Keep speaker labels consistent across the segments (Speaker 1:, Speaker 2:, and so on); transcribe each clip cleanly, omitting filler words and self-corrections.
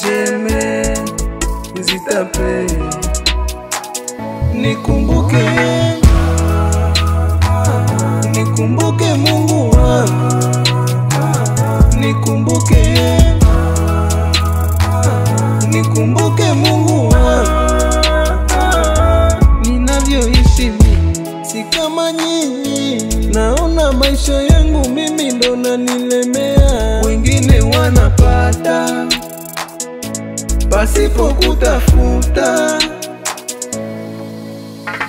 Speaker 1: jeme zitape. Nikumbuke, nikumbuke Mungu wangu, nikumbuke, nikumbuke Mungu wangu. Ninavyoishi mimi si kama nyinyi, naona maisha yangu mimi ndo nanilemea. Wengine wanapata pasipo kutafuta.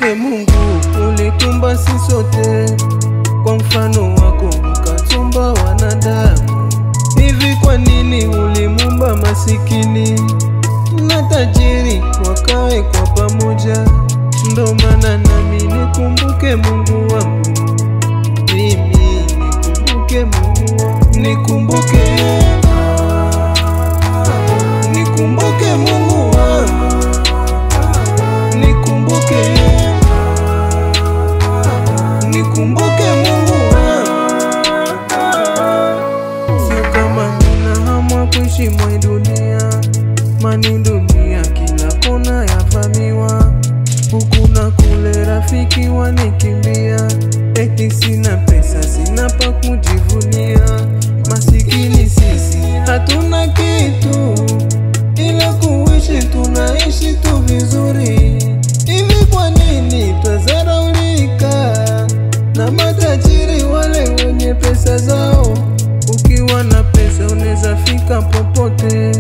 Speaker 1: He Mungu, ulitumba sisi sote kwa mfano wako, ukatumba wanadamu. Hivi kwa nini ulimumba masikini na tajiri wakae kwa pamoja? Ndo maana nami nikumbuke Mungu wangu, mimi nikumbuke Mungu wangu, nikumbuke, nikumbuke Mungu wangu, nikumbuke, nikumbuke Mungu wangu. Sio kama ninahamwa kuishi mwa dunia, mani dunia kila kona yavamiwa, huku na kule rafiki wanikimbia. Eti sina pesa, sina pa kujivunia. Masikini sisi hatuna kitu, ila kuishi tunaishi tu vizuri. Hivi kwa nini twazaraulika na matajiri wale wenye pesa zao? Ukiwa na pesa unaweza fika popote,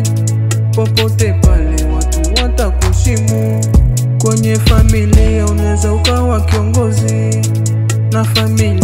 Speaker 1: popote pale watu watakushimu. Kwenye familia unaweza ukawa kiongozi, na familia